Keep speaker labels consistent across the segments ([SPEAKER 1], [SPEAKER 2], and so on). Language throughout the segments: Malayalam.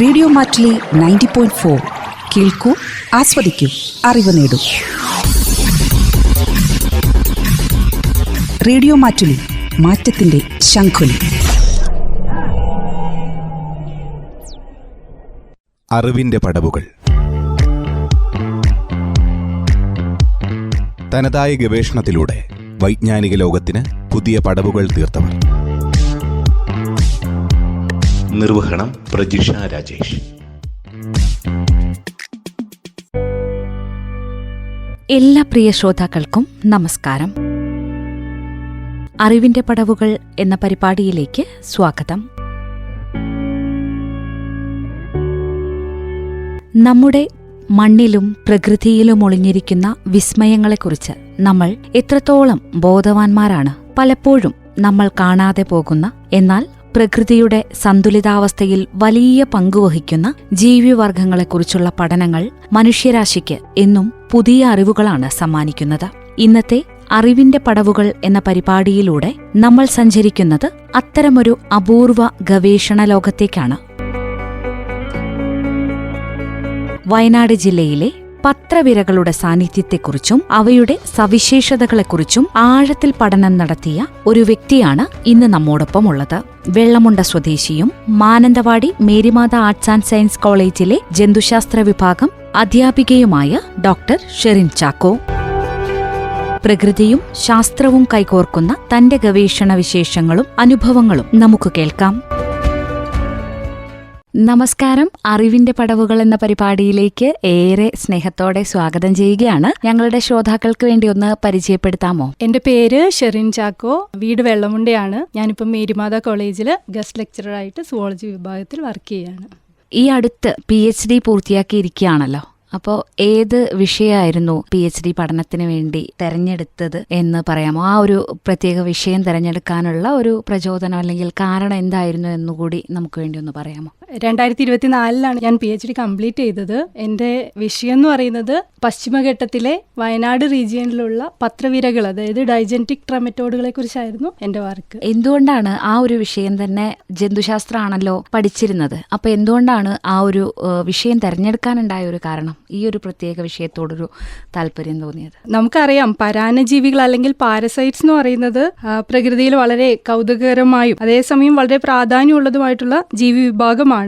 [SPEAKER 1] റേഡിയോ മാറ്റിലി 90.4 കേൾക്കൂ, ആസ്വദിക്കൂ, അറിവ് നേടൂ. റേഡിയോ മാറ്റിലി, മാറ്റത്തിന്റെ ശംഖുലി.
[SPEAKER 2] അറിവിന്റെ പടവുകൾ. തനതായ ഗവേഷണത്തിലൂടെ വൈജ്ഞാനിക ലോകത്തിന് പുതിയ പടവുകൾ തീർത്തവർ.
[SPEAKER 3] നിർവഹണം പ്രജിഷ രാജേഷ്.
[SPEAKER 4] എല്ലാ പ്രിയ ശ്രോതാക്കൾക്കും നമസ്കാരം. അറിവിന്റെ പടവുകൾ എന്ന പരിപാടിയിലേക്ക് സ്വാഗതം. നമ്മുടെ മണ്ണിലും പ്രകൃതിയിലും ഒളിഞ്ഞിരിക്കുന്ന വിസ്മയങ്ങളെക്കുറിച്ച് നമ്മൾ എത്രത്തോളം ബോധവാന്മാരാണ്? പലപ്പോഴും നമ്മൾ കാണാതെ പോകുന്ന, എന്നാൽ പ്രകൃതിയുടെ സന്തുലിതാവസ്ഥയിൽ വലിയ പങ്കുവഹിക്കുന്ന ജീവിവർഗങ്ങളെക്കുറിച്ചുള്ള പഠനങ്ങൾ മനുഷ്യരാശിക്ക് എന്നും പുതിയ അറിവുകളാണ് സമ്മാനിക്കുന്നത്. ഇന്നത്തെ അറിവിന്റെ പടവുകൾ എന്ന പരിപാടിയിലൂടെ നമ്മൾ സഞ്ചരിക്കുന്നത് അത്തരമൊരു അപൂർവ ഗവേഷണ ലോകത്തേക്കാണ്. വയനാട് ജില്ലയിലെ പത്രവിരകളുടെ സാന്നിധ്യത്തെക്കുറിച്ചും അവയുടെ സവിശേഷതകളെക്കുറിച്ചും ആഴത്തിൽ പഠനം നടത്തിയ ഒരു വ്യക്തിയാണ് ഇന്ന് നമ്മോടൊപ്പം ഉള്ളത്. വെള്ളമുണ്ട സ്വദേശിയും Mananthavady Marymatha arts and science കോളേജിലെ ജന്തുശാസ്ത്ര വിഭാഗം അധ്യാപികയുമായ ഡോക്ടർ ഷെറിൻ ചാക്കോ. പ്രകൃതിയും ശാസ്ത്രവും കൈകോർക്കുന്ന തന്റെ ഗവേഷണ വിശേഷങ്ങളും അനുഭവങ്ങളും നമുക്ക് കേൾക്കാം. നമസ്കാരം. അറിവിന്റെ പടവുകൾ എന്ന പരിപാടിയിലേക്ക് ഏറെ സ്നേഹത്തോടെ സ്വാഗതം ചെയ്യുകയാണ്. ഞങ്ങളുടെ ശ്രോതാക്കൾക്ക് വേണ്ടി ഒന്ന് പരിചയപ്പെടുത്താമോ?
[SPEAKER 5] എന്റെ പേര് ഷെറിൻ ചാക്കോ, വീട് വെള്ളമുണ്ടയാണ്. ഞാനിപ്പം മേരിമാത കോളേജിൽ ഗസ്റ്റ് ലെക്ചററായിട്ട് സുവോളജി വിഭാഗത്തിൽ വർക്ക് ചെയ്യാണ്.
[SPEAKER 4] ഈ അടുത്ത് PhD പൂർത്തിയാക്കിയിരിക്കുകയാണല്ലോ. അപ്പോൾ ഏത് വിഷയമായിരുന്നു PhD പഠനത്തിന് വേണ്ടി തെരഞ്ഞെടുത്തത് എന്ന് പറയാമോ? ആ ഒരു പ്രത്യേക വിഷയം തിരഞ്ഞെടുക്കാനുള്ള ഒരു പ്രചോദനം അല്ലെങ്കിൽ കാരണം എന്തായിരുന്നു എന്നുകൂടി നമുക്ക് വേണ്ടി ഒന്ന് പറയാമോ?
[SPEAKER 5] 2024 ഞാൻ PhD കംപ്ലീറ്റ് ചെയ്തത്. എൻ്റെ വിഷയം എന്ന് പറയുന്നത് പശ്ചിമഘട്ടത്തിലെ വയനാട് റീജിയനിലുള്ള പത്രവിരകൾ, അതായത് ഡൈജന്റിക് ട്രമറ്റോഡുകളെ കുറിച്ചായിരുന്നു എൻ്റെ വർക്ക്.
[SPEAKER 4] എന്തുകൊണ്ടാണ് ആ ഒരു വിഷയം തന്നെ? ജന്തുശാസ്ത്രമാണല്ലോ പഠിച്ചിരുന്നത്. അപ്പോൾ എന്തുകൊണ്ടാണ് ആ ഒരു വിഷയം തിരഞ്ഞെടുക്കാനുണ്ടായ ഒരു കാരണം, ഈ ഒരു പ്രത്യേക വിഷയത്തോടൊരു താല്പര്യം തോന്നിയത്?
[SPEAKER 5] നമുക്കറിയാം, പരാന്നജീവികൾ അല്ലെങ്കിൽ പാരസൈറ്റ്സ് എന്ന് പറയുന്നത് പ്രകൃതിയിൽ വളരെ കൗതുകകരമായും അതേസമയം വളരെ പ്രാധാന്യമുള്ളതുമായിട്ടുള്ള ജീവി വിഭാഗമാണ്.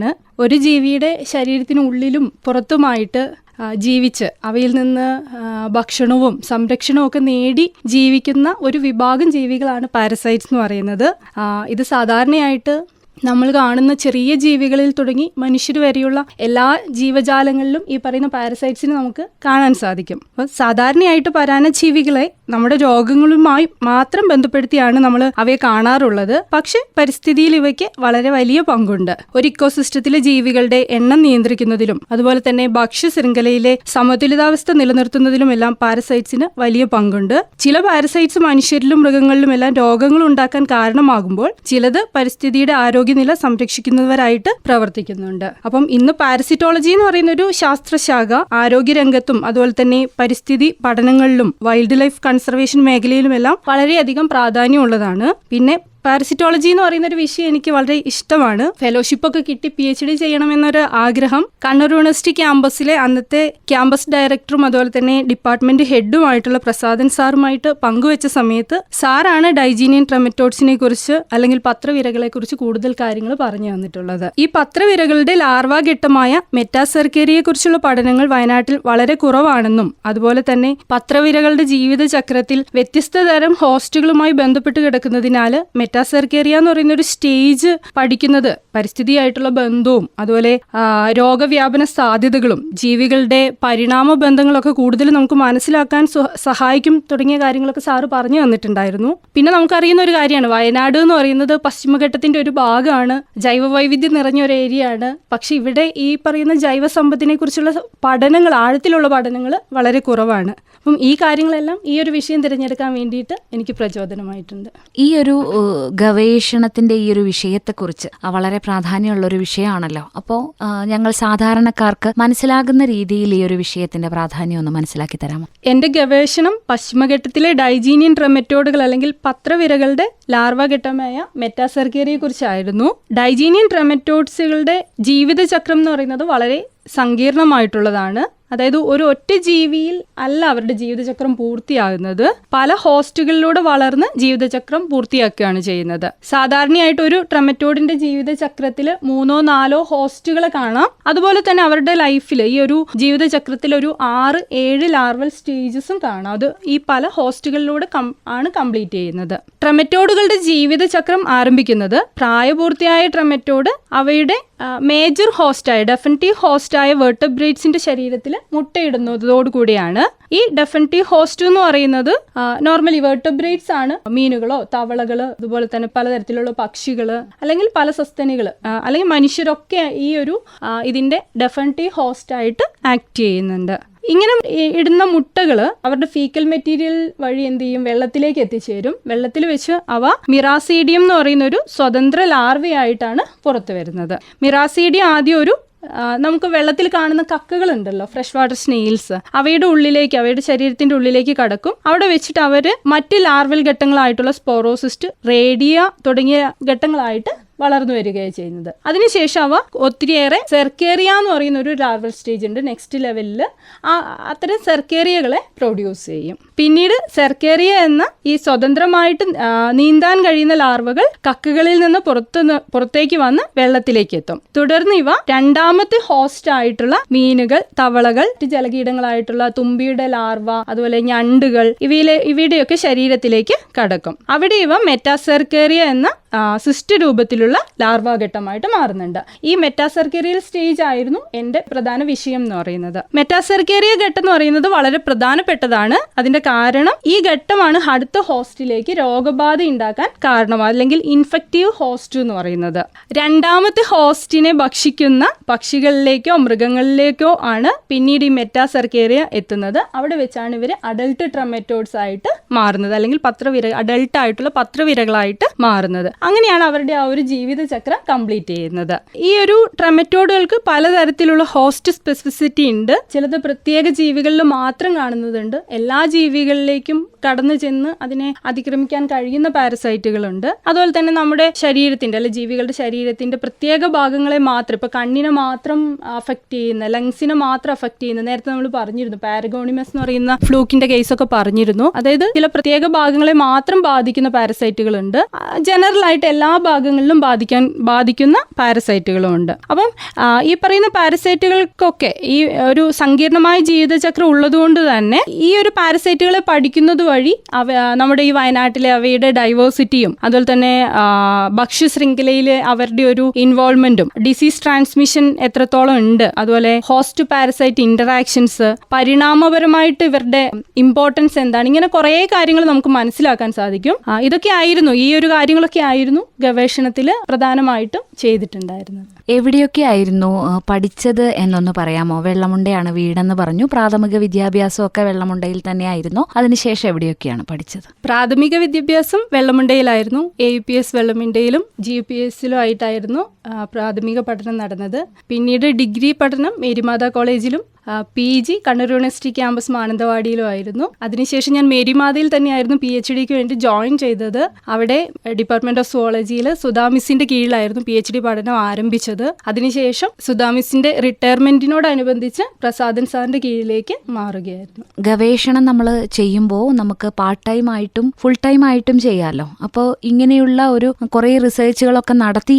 [SPEAKER 5] ഒരു ജീവിയുടെ ശരീരത്തിനുള്ളിലും പുറത്തുമായിട്ട് ജീവിച്ച് അവയിൽ നിന്ന് ഭക്ഷണവും സംരക്ഷണവും ഒക്കെ നേടി ജീവിക്കുന്ന ഒരു വിഭാഗം ജീവികളാണ് പാരസൈറ്റ്സ് എന്ന് പറയുന്നത്. ഇത് സാധാരണയായിട്ട് നമ്മൾ കാണുന്ന ചെറിയ ജീവികളിൽ തുടങ്ങി മനുഷ്യർ വരെയുള്ള എല്ലാ ജീവജാലങ്ങളിലും ഈ പറയുന്ന പാരസൈറ്റ്സിനെ നമുക്ക് കാണാൻ സാധിക്കും. അപ്പോൾ സാധാരണയായിട്ട് പരാന്നജീവികളെ നമ്മുടെ രോഗങ്ങളുമായി മാത്രം ബന്ധപ്പെടുത്തിയാണ് നമ്മൾ അവയെ കാണാറുള്ളത്. പക്ഷെ പരിസ്ഥിതിയിൽ ഇവയ്ക്ക് വളരെ വലിയ പങ്കുണ്ട്. ഒരു ഇക്കോസിസ്റ്റത്തിലെ ജീവികളുടെ എണ്ണം നിയന്ത്രിക്കുന്നതിലും അതുപോലെ തന്നെ ഭക്ഷ്യശൃംഖലയിലെ സമതുലിതാവസ്ഥ നിലനിർത്തുന്നതിലുമെല്ലാം പാരസൈറ്റ്സിന് വലിയ പങ്കുണ്ട്. ചില പാരസൈറ്റ്സ് മനുഷ്യരിലും മൃഗങ്ങളിലും എല്ലാം രോഗങ്ങൾ ഉണ്ടാക്കാൻ കാരണമാകുമ്പോൾ ചിലത് പരിസ്ഥിതിയുടെ ആരോഗ്യനില സംരക്ഷിക്കുന്നവരായിട്ട് പ്രവർത്തിക്കുന്നുണ്ട്. അപ്പം ഇന്ന് പാരസിറ്റോളജി എന്ന് പറയുന്ന ഒരു ശാസ്ത്രശാഖ ആരോഗ്യരംഗത്തും അതുപോലെ തന്നെ പരിസ്ഥിതി പഠനങ്ങളിലും വൈൽഡ് ലൈഫ് കൺസർവേഷൻ മേഖലയിലുമെല്ലാം വളരെയധികം പ്രാധാന്യമുള്ളതാണ്. പിന്നെ പാരസിറ്റോളജി എന്ന് പറയുന്ന ഒരു വിഷയം എനിക്ക് വളരെ ഇഷ്ടമാണ്. ഫെലോഷിപ്പ് ഒക്കെ കിട്ടി PhD ചെയ്യണമെന്നൊരു ആഗ്രഹം കണ്ണൂർ യൂണിവേഴ്സിറ്റി ക്യാമ്പസിലെ അന്നത്തെ ക്യാമ്പസ് ഡയറക്ടറും അതുപോലെ തന്നെ ഡിപ്പാർട്ട്മെന്റ് ഹെഡുമായിട്ടുള്ള പ്രസാദൻ സാറുമായിട്ട് പങ്കുവെച്ച സമയത്ത് സാറാണ് ഡൈജീനിയൻ ട്രമറ്റോഡ്സിനെ കുറിച്ച് അല്ലെങ്കിൽ പത്രവിരകളെ കുറിച്ച് കൂടുതൽ കാര്യങ്ങൾ പറഞ്ഞു തന്നിട്ടുള്ളത്. ഈ പത്രവിരകളുടെ ലാർവാഘട്ടമായ മെറ്റാസെർക്കേരിയെ കുറിച്ചുള്ള പഠനങ്ങൾ വയനാട്ടിൽ വളരെ കുറവാണെന്നും അതുപോലെ തന്നെ പത്രവിരകളുടെ ജീവിതചക്രത്തിൽ വ്യത്യസ്ത തരം ഹോസ്റ്റുകളുമായി ബന്ധപ്പെട്ട് കിടക്കുന്നതിനാൽ മെറ്റാസെർക്കേറിയ എന്ന് പറയുന്ന ഒരു സ്റ്റേജ് പഠിക്കുന്നത് പരിസ്ഥിതിയായിട്ടുള്ള ബന്ധവും അതുപോലെ രോഗവ്യാപന സാധ്യതകളും ജീവികളുടെ പരിണാമ ബന്ധങ്ങളൊക്കെ കൂടുതൽ നമുക്ക് മനസ്സിലാക്കാൻ സഹായിക്കും തുടങ്ങിയ കാര്യങ്ങളൊക്കെ സാറ് പറഞ്ഞു തന്നിട്ടുണ്ടായിരുന്നു. പിന്നെ നമുക്കറിയുന്ന ഒരു കാര്യമാണ്, വയനാട് എന്ന് പറയുന്നത് പശ്ചിമഘട്ടത്തിന്റെ ഒരു ഭാഗമാണ്, ജൈവവൈവിധ്യം നിറഞ്ഞ ഒരു ഏരിയയാണ്. പക്ഷെ ഇവിടെ ഈ പറയുന്ന ജൈവസമ്പത്തിനെ കുറിച്ചുള്ള പഠനങ്ങൾ, ആഴത്തിലുള്ള പഠനങ്ങൾ വളരെ കുറവാണ്. അപ്പം ഈ കാര്യങ്ങളെല്ലാം ഈ ഒരു വിഷയം തിരഞ്ഞെടുക്കാൻ വേണ്ടിയിട്ട് എനിക്ക് പ്രചോദനമായിട്ടുണ്ട്.
[SPEAKER 4] ഈ ഒരു ഗവേഷണത്തിന്റെ ഈ ഒരു വിഷയത്തെക്കുറിച്ച് വളരെ പ്രാധാന്യമുള്ള ഒരു വിഷയമാണല്ലോ. അപ്പോൾ ഞങ്ങൾ സാധാരണക്കാർക്ക് മനസ്സിലാകുന്ന രീതിയിൽ ഈ ഒരു വിഷയത്തിന്റെ പ്രാധാന്യം ഒന്ന് മനസ്സിലാക്കി തരാമോ?
[SPEAKER 5] എന്റെ ഗവേഷണം പശ്ചിമഘട്ടത്തിലെ ഡൈജീനിയൻ ട്രെമറ്റോഡുകൾ അല്ലെങ്കിൽ പത്രവിരകളുടെ ലാർവാഘട്ടമായ മെറ്റാസെർക്കേറിയെ കുറിച്ചായിരുന്നു. ഡൈജീനിയൻ ട്രെമറ്റോഡ്സുകളുടെ ജീവിതചക്രം എന്ന് പറയുന്നത് വളരെ സങ്കീർണമായിട്ടുള്ളതാണ്. അതായത് ഒരു ഒറ്റ ജീവിയിൽ അല്ല അവരുടെ ജീവിതചക്രം പൂർത്തിയാകുന്നത്, പല ഹോസ്റ്റുകളിലൂടെ വളർന്ന് ജീവിതചക്രം പൂർത്തിയാക്കുകയാണ് ചെയ്യുന്നത്. സാധാരണയായിട്ട് ഒരു ട്രെമറ്റോഡിന്റെ ജീവിതചക്രത്തിൽ 3-4 ഹോസ്റ്റുകളെ കാണാം. അതുപോലെ തന്നെ അവരുടെ ലൈഫിൽ ഈ ഒരു ജീവിതചക്രത്തിൽ ഒരു 6-7 ലാർവൽ സ്റ്റേജസും കാണാം. അത് ഈ പല ഹോസ്റ്റുകളിലൂടെ ആണ് കംപ്ലീറ്റ് ചെയ്യുന്നത്. ട്രെമറ്റോഡുകളുടെ ജീവിതചക്രം ആരംഭിക്കുന്നത് പ്രായപൂർത്തിയായ ട്രെമറ്റോഡ് അവയുടെ മേജർ ഹോസ്റ്റായ ഡെഫിനിറ്റീവ് ഹോസ്റ്റായ വെർട്ടബ്രേറ്റ്സിന്റെ ശരീരത്തിൽ മുട്ടയിടുന്നതോടുകൂടിയാണ്. ഈ ഡെഫിനിറ്റീവ് ഹോസ്റ്റ് എന്ന് പറയുന്നത് നോർമലി വെർട്ടബ്രേറ്റ്സ് ആണ്. മീനുകളോ തവളകള് അതുപോലെ തന്നെ പലതരത്തിലുള്ള പക്ഷികള് അല്ലെങ്കിൽ പല സസ്തനികള് അല്ലെങ്കിൽ മനുഷ്യരൊക്കെ ഈ ഒരു ഇതിന്റെ ഡെഫിനിറ്റീവ് ഹോസ്റ്റായിട്ട് ആക്ട് ചെയ്യുന്നുണ്ട്. ഇങ്ങനെ ഇടുന്ന മുട്ടകൾ അവരുടെ ഫീക്കൽ മെറ്റീരിയൽ വഴി എന്ത് ചെയ്യും, വെള്ളത്തിലേക്ക് എത്തിച്ചേരും. വെള്ളത്തിൽ വെച്ച് അവ മിറാസീഡിയം എന്ന് പറയുന്ന ഒരു സ്വതന്ത്ര ലാർവയായിട്ടാണ് പുറത്തു വരുന്നത്. മിറാസീഡിയം ആദ്യം ഒരു നമുക്ക് വെള്ളത്തിൽ കാണുന്ന കക്കകളുണ്ടല്ലോ, ഫ്രഷ് വാട്ടർ സ്നെയിൽസ്, അവയുടെ ഉള്ളിലേക്ക്, അവയുടെ ശരീരത്തിന്റെ ഉള്ളിലേക്ക് കടക്കും. അവിടെ വെച്ചിട്ട് അവര് മറ്റ് ലാർവൽ ഘട്ടങ്ങളായിട്ടുള്ള സ്പോറോസിസ്റ്റ്, റേഡിയ തുടങ്ങിയ ഘട്ടങ്ങളായിട്ട് വളർന്നു വരികയാണ് ചെയ്യുന്നത്. അതിനുശേഷം അവ ഒത്തിരിയേറെ സെർക്കേറിയ എന്ന് പറയുന്ന ഒരു ലാർവൽ സ്റ്റേജ് ഉണ്ട്. നെക്സ്റ്റ് ലെവലിൽ അത്തരം സെർക്കേറിയകളെ പ്രൊഡ്യൂസ് ചെയ്യും. പിന്നീട് സെർക്കേറിയ എന്ന ഈ സ്വതന്ത്രമായിട്ട് നീന്താൻ കഴിയുന്ന ലാർവകൾ കക്കകളിൽ നിന്ന് പുറത്തേക്ക് വന്ന് വെള്ളത്തിലേക്ക് എത്തും. തുടർന്ന് ഇവ രണ്ടാമത്തെ ഹോസ്റ്റ് ആയിട്ടുള്ള മീനുകൾ, തവളകൾ, ജലകീടങ്ങളായിട്ടുള്ള തുമ്പിയുടെ ലാർവ, അതുപോലെ ഞണ്ടുകൾ, ഇവയുടെയൊക്കെ ശരീരത്തിലേക്ക് കടക്കും. അവിടെ ഇവ മെറ്റാസെർക്കേറിയ എന്ന സിസ്റ്റ് രൂപത്തിലുള്ള ലാർവാഘട്ടമായിട്ട് മാറുന്നുണ്ട്. ഈ മെറ്റാസെർക്കേറിയൽ സ്റ്റേജ് ആയിരുന്നു എന്റെ പ്രധാന വിഷയം എന്ന് പറയുന്നത്. മെറ്റാസെർക്കേറിയ ഘട്ടം എന്ന് പറയുന്നത് വളരെ പ്രധാനപ്പെട്ടതാണ്. അതിന്റെ കാരണം ഈ ഘട്ടമാണ് അടുത്ത ഹോസ്റ്റിലേക്ക് രോഗബാധ ഉണ്ടാക്കാൻ കാരണം, അല്ലെങ്കിൽ ഇൻഫെക്റ്റീവ് ഹോസ്റ്റ് എന്ന് പറയുന്നത്. രണ്ടാമത്തെ ഹോസ്റ്റിനെ ഭക്ഷിക്കുന്ന പക്ഷികളിലേക്കോ മൃഗങ്ങളിലേക്കോ ആണ് പിന്നീട് ഈ മെറ്റാസെർക്കേറിയ എത്തുന്നത്. അവിടെ വെച്ചാണ് ഇവർ അഡൽട്ട് ട്രെമറ്റോഡ്സ് ആയിട്ട് മാറുന്നത്, അല്ലെങ്കിൽ അഡൽട്ട് ആയിട്ടുള്ള പത്രവിരകളായിട്ട് മാറുന്നത്. അങ്ങനെയാണ് അവരുടെ ആ ഒരു ജീവിതചക്രം കംപ്ലീറ്റ് ചെയ്യുന്നത്. ഈ ഒരു ട്രെമറ്റോഡുകൾക്ക് പലതരത്തിലുള്ള ഹോസ്റ്റ് സ്പെസിഫിസിറ്റി ഉണ്ട്. ചിലത് പ്രത്യേക ജീവികളിൽ മാത്രം കാണുന്നതുണ്ട്. എല്ലാ ജീവികളിലേക്കും കടന്നു ചെന്ന് അതിനെ അതിക്രമിക്കാൻ കഴിയുന്ന പാരസൈറ്റുകളുണ്ട്. അതുപോലെ തന്നെ നമ്മുടെ ശരീരത്തിന്റെ അല്ലെങ്കിൽ ജീവികളുടെ ശരീരത്തിന്റെ പ്രത്യേക ഭാഗങ്ങളെ മാത്രം, ഇപ്പൊ കണ്ണിനെ മാത്രം അഫക്റ്റ് ചെയ്യുന്ന, ലങ്സിനെ മാത്രം അഫക്റ്റ് ചെയ്യുന്ന, നേരത്തെ നമ്മൾ പറഞ്ഞിരുന്നു പാരഗോണിമസ് എന്ന് പറയുന്ന ഫ്ലൂക്കിന്റെ കേസൊക്കെ പറഞ്ഞിരുന്നു. അതായത് ചില പ്രത്യേക ഭാഗങ്ങളെ മാത്രം ബാധിക്കുന്ന പാരസൈറ്റുകളുണ്ട്. ജനറൽ ആയിട്ട് എല്ലാ ഭാഗങ്ങളിലും ബാധിക്കുന്ന പാരസൈറ്റുകളും ഉണ്ട്. അപ്പം ഈ പറയുന്ന പാരസൈറ്റുകൾക്കൊക്കെ ഈ ഒരു സങ്കീർണമായ ജീവിതചക്രം ഉള്ളതുകൊണ്ട് തന്നെ ഈ ഒരു പാരസൈറ്റുകളെ പഠിക്കുന്നത് വഴി നമ്മുടെ ഈ വയനാട്ടിലെ അവയുടെ ഡൈവേഴ്സിറ്റിയും അതുപോലെ തന്നെ ഭക്ഷ്യശൃംഖലയിലെ അവരുടെ ഒരു ഇൻവോൾവ്മെന്റും, ഡിസീസ് ട്രാൻസ്മിഷൻ എത്രത്തോളം ഉണ്ട്, അതുപോലെ ഹോസ്റ്റ് പാരസൈറ്റ് ഇന്ററാക്ഷൻസ്, പരിണാമപരമായിട്ട് ഇവരുടെ ഇമ്പോർട്ടൻസ് എന്താണ്, ഇങ്ങനെ കുറേ കാര്യങ്ങൾ നമുക്ക് മനസ്സിലാക്കാൻ സാധിക്കും. ഇതൊക്കെ ആയിരുന്നു, ഈ ഒരു കാര്യങ്ങളൊക്കെ ആയിരുന്നു ഗവേഷണത്തിൽ പ്രധാനമായിട്ടും ചെയ്തിട്ടുണ്ടായിരുന്നത്.
[SPEAKER 4] എവിടെയൊക്കെ ആയിരുന്നു പഠിച്ചത് എന്നൊന്ന് പറയാമോ? വെള്ളമുണ്ടയാണ് വീടെന്ന് പറഞ്ഞു. പ്രാഥമിക വിദ്യാഭ്യാസമൊക്കെ വെള്ളമുണ്ടയിൽ തന്നെയായിരുന്നു. അതിനുശേഷം എവിടെയൊക്കെയാണ് പഠിച്ചത്?
[SPEAKER 5] പ്രാഥമിക വിദ്യാഭ്യാസം വെള്ളമുണ്ടയിലായിരുന്നു. AUPS വെള്ളമുണ്ടയിലും GUPSലും ആയിട്ടായിരുന്നു പ്രാഥമിക പഠനം നടന്നത്. പിന്നീട് ഡിഗ്രി പഠനം മേരിമാത കോളേജിലും PG കണ്ണൂർ യൂണിവേഴ്സിറ്റി ക്യാമ്പസ് മാനന്തവാടിയിലും ആയിരുന്നു. അതിനുശേഷം ഞാൻ മേരിമാതയിൽ തന്നെയായിരുന്നു PhDക്ക് വേണ്ടി ജോയിൻ ചെയ്തത്. അവിടെ ഡിപ്പാർട്ട്മെന്റ് ഓഫ് സുവോളജിയിൽ സുധാമിസിന്റെ കീഴിലായിരുന്നു PhD പഠനം ആരംഭിച്ചത്. അതിനുശേഷം സുധാമിസിന്റെ റിട്ടയർമെന്റിനോടനുബന്ധിച്ച് പ്രസാദൻ സാറിന്റെ കീഴിലേക്ക് മാറുകയായിരുന്നു.
[SPEAKER 4] ഗവേഷണം നമ്മൾ ചെയ്യുമ്പോൾ നമുക്ക് പാർട്ട് ടൈം ആയിട്ടും ഫുൾ ടൈം ആയിട്ടും ചെയ്യാമല്ലോ. അപ്പോൾ ഇങ്ങനെയുള്ള ഒരു കുറേ റിസർച്ചുകളൊക്കെ നടത്തി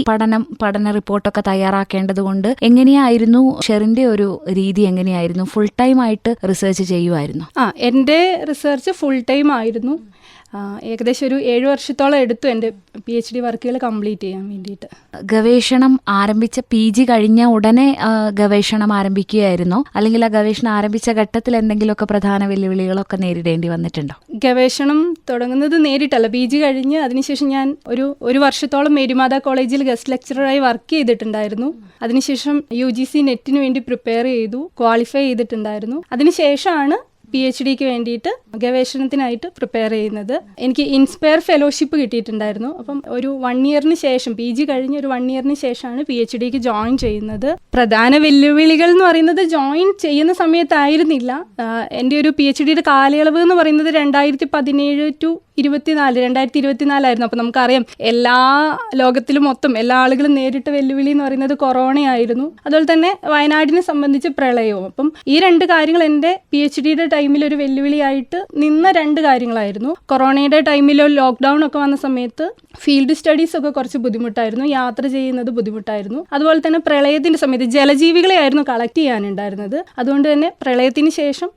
[SPEAKER 4] പഠന റിപ്പോർട്ടൊക്കെ തയ്യാറാക്കേണ്ടത് കൊണ്ട് എങ്ങനെയായിരുന്നു ഷെറിന്റെ ഒരു രീതി? എങ്ങനെയായിരുന്നു? ഫുൾ ടൈം ആയിട്ട് റിസർച്ച് ചെയ്യുമായിരുന്നു?
[SPEAKER 5] എൻ്റെ റിസർച്ച് ഫുൾ ടൈം ആയിരുന്നു. ഏകദേശം ഒരു 7 വർഷത്തോളം എടുത്തു എൻ്റെ PhD വർക്കുകൾ കംപ്ലീറ്റ് ചെയ്യാൻ വേണ്ടിയിട്ട്.
[SPEAKER 4] ഗവേഷണം ആരംഭിച്ച PG കഴിഞ്ഞ ഉടനെ ഗവേഷണം ആരംഭിക്കുകയായിരുന്നോ, അല്ലെങ്കിൽ ആ ഗവേഷണം ആരംഭിച്ച ഘട്ടത്തിൽ എന്തെങ്കിലുമൊക്കെ പ്രധാന വെല്ലുവിളികളൊക്കെ നേരിടേണ്ടി വന്നിട്ടുണ്ടോ?
[SPEAKER 5] ഗവേഷണം തുടങ്ങുന്നത് നേരിട്ടല്ല. PG കഴിഞ്ഞ് അതിനുശേഷം ഞാൻ ഒരു വർഷത്തോളം മേരിമാത കോളേജിൽ ഗസ്റ്റ് ലെക്ചററായി വർക്ക് ചെയ്തിട്ടുണ്ടായിരുന്നു. അതിനുശേഷം UGC നെറ്റിന് വേണ്ടി പ്രിപ്പയർ ചെയ്തു, ക്വാളിഫൈ ചെയ്തിട്ടുണ്ടായിരുന്നു. അതിനുശേഷമാണ് PhDക്ക് വേണ്ടിയിട്ട് ഗവേഷണത്തിനായിട്ട് പ്രിപ്പയർ ചെയ്യുന്നത്. എനിക്ക് ഇൻസ്പയർ ഫെലോഷിപ്പ് കിട്ടിയിട്ടുണ്ടായിരുന്നു. അപ്പം ഒരു 1 ഇയറിന് ശേഷം, PG കഴിഞ്ഞ് ഒരു 1 ഇയറിന് ശേഷമാണ് PhDക്ക് ജോയിൻ ചെയ്യുന്നത്. പ്രധാന വെല്ലുവിളികൾ എന്ന് പറയുന്നത് ജോയിൻ ചെയ്യുന്ന സമയത്തായിരുന്നില്ല. എൻ്റെ ഒരു PhDയുടെ കാലയളവ് എന്ന് പറയുന്നത് 2017 to 2024 ആയിരുന്നു. അപ്പം നമുക്കറിയാം എല്ലാ ലോകത്തിലും മൊത്തം എല്ലാ ആളുകളും നേരിട്ട വെല്ലുവിളി എന്ന് പറയുന്നത് കൊറോണയായിരുന്നു. അതുപോലെ തന്നെ വയനാടിനെ സംബന്ധിച്ച് പ്രളയവും. അപ്പം ഈ 2 കാര്യങ്ങൾ എൻ്റെ PhDയുടെ ടൈമിൽ ഒരു വെല്ലുവിളിയായിട്ട് നിന്ന 2 കാര്യങ്ങളായിരുന്നു. കൊറോണയുടെ ടൈമിൽ ലോക്ക്ഡൗൺ ഒക്കെ വന്ന സമയത്ത് ഫീൽഡ് സ്റ്റഡീസ് ഒക്കെ കുറച്ച് ബുദ്ധിമുട്ടായിരുന്നു, യാത്ര ചെയ്യുന്നത് ബുദ്ധിമുട്ടായിരുന്നു. അതുപോലെ തന്നെ പ്രളയത്തിൻ്റെ സമയത്ത് ജലജീവികളെ ആയിരുന്നു കളക്ട് ചെയ്യാനുണ്ടായിരുന്നത്. അതുകൊണ്ട് തന്നെ പ്രളയത്തിന് ശേഷം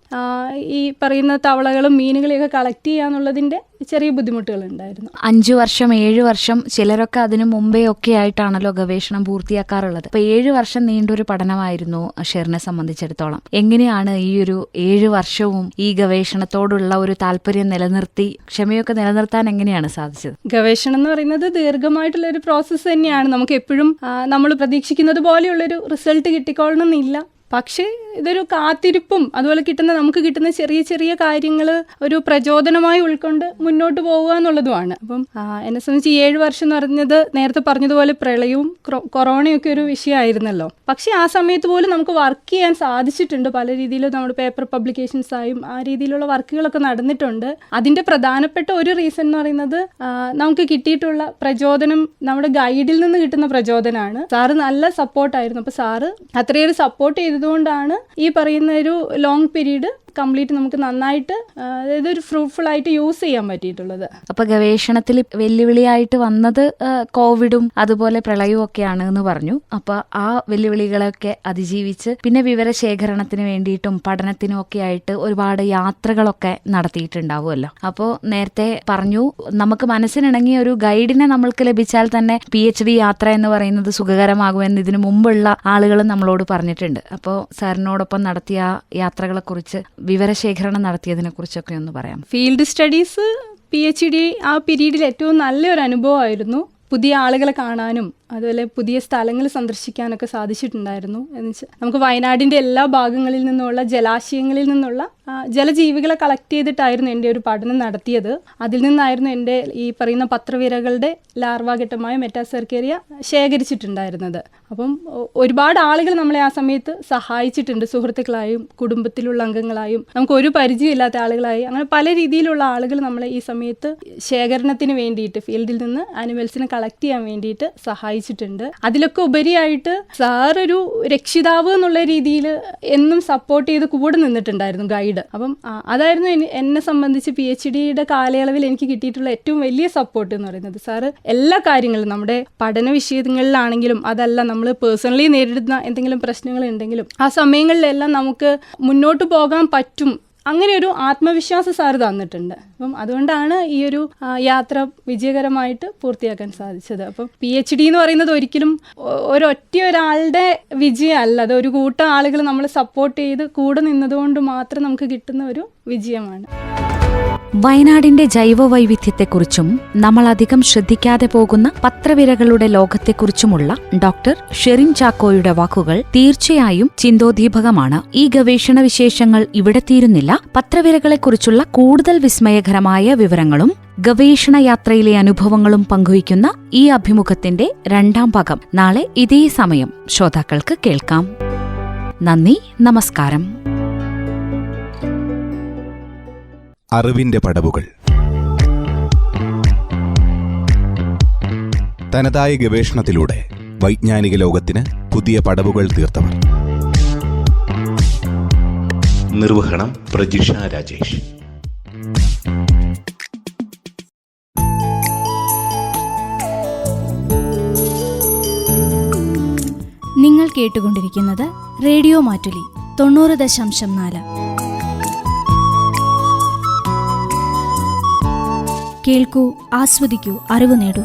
[SPEAKER 5] ഈ പറയുന്ന തവളകളും മീനുകളെയൊക്കെ കളക്ട് ചെയ്യാന്നുള്ളതിൻ്റെ ചെറിയ ബുദ്ധിമുട്ടുകളുണ്ടായിരുന്നു.
[SPEAKER 4] 5 വർഷം 7 വർഷം ചിലരൊക്കെ അതിനു മുമ്പേ ഒക്കെ ആയിട്ടാണല്ലോ ഗവേഷണം പൂർത്തിയാക്കാറുള്ളത്. അപ്പൊ 7 വർഷം നീണ്ടൊരു പഠനമായിരുന്നു ഷെറിനെ സംബന്ധിച്ചിടത്തോളം. എങ്ങനെയാണ് ഈ ഒരു 7 വർഷവും ഈ ഗവേഷണത്തോടുള്ള ഒരു താല്പര്യം നിലനിർത്തി, ക്ഷമയൊക്കെ നിലനിർത്താൻ എങ്ങനെയാണ് സാധിച്ചത്?
[SPEAKER 5] ഗവേഷണം എന്ന് പറയുന്നത് ദീർഘമായിട്ടുള്ള ഒരു പ്രോസസ്സ് തന്നെയാണ്. നമുക്ക് എപ്പോഴും നമ്മൾ പ്രതീക്ഷിക്കുന്നത് പോലെയുള്ളൊരു റിസൾട്ട് കിട്ടിക്കൊള്ളണമെന്നില്ല. പക്ഷേ ഇതൊരു കാത്തിരിപ്പും അതുപോലെ നമുക്ക് കിട്ടുന്ന ചെറിയ ചെറിയ കാര്യങ്ങൾ ഒരു പ്രചോദനമായി ഉൾക്കൊണ്ട് മുന്നോട്ട് പോവുക എന്നുള്ളതുമാണ്. അപ്പം എന്നെ സംബന്ധിച്ച് 7 വർഷം എന്ന് പറഞ്ഞത് നേരത്തെ പറഞ്ഞതുപോലെ പ്രളയവും കൊറോണയൊക്കെ ഒരു വിഷയമായിരുന്നല്ലോ. പക്ഷേ ആ സമയത്ത് പോലും നമുക്ക് വർക്ക് ചെയ്യാൻ സാധിച്ചിട്ടുണ്ട്. പല രീതിയിലും നമ്മുടെ പേപ്പർ പബ്ലിക്കേഷൻസായും ആ രീതിയിലുള്ള വർക്കുകളൊക്കെ നടന്നിട്ടുണ്ട്. അതിൻ്റെ പ്രധാനപ്പെട്ട ഒരു റീസൺ എന്ന് പറയുന്നത് നമുക്ക് കിട്ടിയിട്ടുള്ള പ്രചോദനം നമ്മുടെ ഗൈഡിൽ നിന്ന് കിട്ടുന്ന പ്രചോദനമാണ്. സാറ് നല്ല സപ്പോർട്ടായിരുന്നു. അപ്പോൾ സാറ് അത്രയൊരു സപ്പോർട്ട് ചെയ്തതുകൊണ്ടാണ് ഈ പറയുന്ന ഒരു ലോങ് പീരീഡ് കംപ്ലീറ്റ് നമുക്ക് നന്നായിട്ട് അതായത് ഒരു ഫ്രൂട്ട്ഫുൾ ആയിട്ട് യൂസ് ചെയ്യാൻ പറ്റിയിട്ടുള്ളത്.
[SPEAKER 4] അപ്പൊ ഗവേഷണത്തിൽ വെല്ലുവിളിയായിട്ട് വന്നത് കോവിഡും അതുപോലെ പ്രളയവും ഒക്കെയാണ് എന്ന് പറഞ്ഞു. അപ്പൊ ആ വെല്ലുവിളികളൊക്കെ അതിജീവിച്ച് പിന്നെ വിവരശേഖരണത്തിന് വേണ്ടിയിട്ടും പഠനത്തിനും ഒക്കെ ആയിട്ട് ഒരുപാട് യാത്രകളൊക്കെ നടത്തിയിട്ടുണ്ടാവുമല്ലോ. അപ്പോൾ നേരത്തെ പറഞ്ഞു നമുക്ക് മനസ്സിനിണങ്ങിയ ഒരു ഗൈഡിനെ നമ്മൾക്ക് ലഭിച്ചാൽ തന്നെ PhD യാത്ര എന്ന് പറയുന്നത് സുഖകരമാകുമെന്ന് ഇതിനു മുമ്പുള്ള ആളുകളും നമ്മളോട് പറഞ്ഞിട്ടുണ്ട്. അപ്പോൾ സാറിനോടൊപ്പം നടത്തിയ യാത്രകളെ കുറിച്ച്, വിവരശേഖരണം നടത്തിയതിനെ കുറിച്ചൊക്കെ ഒന്ന് പറയാം.
[SPEAKER 5] ഫീൽഡ് സ്റ്റഡീസ് PhD ആ പീരീഡിൽ ഏറ്റവും നല്ലൊരു അനുഭവമായിരുന്നു. പുതിയ ആളുകളെ കാണാനും അതുപോലെ പുതിയ സ്ഥലങ്ങൾ സന്ദർശിക്കാനൊക്കെ സാധിച്ചിട്ടുണ്ടായിരുന്നു. എന്നുവെച്ചാൽ നമുക്ക് വയനാടിൻ്റെ എല്ലാ ഭാഗങ്ങളിൽ നിന്നുള്ള ജലാശയങ്ങളിൽ നിന്നുള്ള ജലജീവികളെ കളക്ട് ചെയ്തിട്ടായിരുന്നു എൻ്റെ ഒരു പഠനം നടത്തിയത്. അതിൽ നിന്നായിരുന്നു എൻ്റെ ഈ പറയുന്ന പത്രവിരകളുടെ ലാർവാഘട്ടമായ മെറ്റാസെർക്കേറിയ ശേഖരിച്ചിട്ടുണ്ടായിരുന്നത്. അപ്പം ഒരുപാട് ആളുകൾ നമ്മളെ ആ സമയത്ത് സഹായിച്ചിട്ടുണ്ട്. സുഹൃത്തുക്കളായും കുടുംബത്തിലുള്ള അംഗങ്ങളായും നമുക്ക് ഒരു പരിചയമില്ലാത്ത ആളുകളായി അങ്ങനെ പല രീതിയിലുള്ള ആളുകൾ നമ്മളെ ഈ സമയത്ത് ശേഖരണത്തിന് വേണ്ടിയിട്ട് ഫീൽഡിൽ നിന്ന് ആനിമൽസിനെ കളക്ട് ചെയ്യാൻ വേണ്ടിയിട്ട് സഹായിച്ചിട്ടുണ്ട്. അതിലൊക്കെ ഉപരിയായിട്ട് സാറൊരു രക്ഷിതാവ് എന്നുള്ള രീതിയിൽ എന്നും സപ്പോർട്ട് ചെയ്ത് കൂടെ നിന്നിട്ടുണ്ടായിരുന്നു ഗൈഡ്. അപ്പം അതായിരുന്നു എന്നെ സംബന്ധിച്ച് PhDയുടെ കാലയളവിൽ എനിക്ക് കിട്ടിയിട്ടുള്ള ഏറ്റവും വലിയ സപ്പോർട്ട് എന്ന് പറയുന്നത്. സാറ് എല്ലാ കാര്യങ്ങളും നമ്മുടെ പഠന വിഷയങ്ങളിലാണെങ്കിലും അതല്ല നമ്മൾ പേഴ്സണലി നേരിടുന്ന എന്തെങ്കിലും പ്രശ്നങ്ങൾ ഉണ്ടെങ്കിലും ആ സമയങ്ങളിലെല്ലാം നമുക്ക് മുന്നോട്ട് പോകാൻ പറ്റും, അങ്ങനെ ഒരു ആത്മവിശ്വാസം സാറ് തന്നിട്ടുണ്ട്. അപ്പം അതുകൊണ്ടാണ് ഈ ഒരു യാത്ര വിജയകരമായിട്ട് പൂർത്തിയാക്കാൻ സാധിച്ചത്. അപ്പം PhD എന്ന് പറയുന്നത് ഒരിക്കലും ഒരാളുടെ വിജയമല്ല, അത് ഒരു കൂട്ടം ആളുകൾ നമ്മളെ സപ്പോർട്ട് ചെയ്ത് കൂടെ നിന്നതുകൊണ്ട് മാത്രം നമുക്ക് കിട്ടുന്ന ഒരു വിജയമാണ്.
[SPEAKER 4] വയനാടിന്റെ ജൈവവൈവിധ്യത്തെക്കുറിച്ചും നമ്മൾ അധികം ശ്രദ്ധിക്കാതെ പോകുന്ന പത്രവിരകളുടെ ലോകത്തെക്കുറിച്ചുമുള്ള ഡോക്ടർ ഷെറിൻ ചാക്കോയുടെ വാക്കുകൾ തീർച്ചയായും ചിന്തോദ്ദീപകമാണ്. ഈ ഗവേഷണ വിശേഷങ്ങൾ ഇവിടെ തീരുന്നില്ല. പത്രവിരകളെക്കുറിച്ചുള്ള കൂടുതൽ വിസ്മയകരമായ വിവരങ്ങളും ഗവേഷണ യാത്രയിലെ അനുഭവങ്ങളും പങ്കുവയ്ക്കുന്ന ഈ അഭിമുഖത്തിന്റെ 2ാം ഭാഗം നാളെ ഇതേ സമയം ശ്രോതാക്കൾക്ക് കേൾക്കാം. നന്ദി, നമസ്കാരം.
[SPEAKER 2] അറിവിന്റെ പടവുകൾ. തനതായ ഗവേഷണത്തിലൂടെ വൈജ്ഞാനിക ലോകത്തിന് പുതിയ പടവുകൾ തീർത്തവർ.
[SPEAKER 3] നിർവഹണം പ്രജിഷ രാജേഷ്.
[SPEAKER 6] നിങ്ങൾ കേട്ടുകൊണ്ടിരിക്കുന്നത് റേഡിയോ മാറ്റുലി 90.4. കേൾക്കൂ, ആസ്വദിക്കൂ, അറിവ് നേടൂ.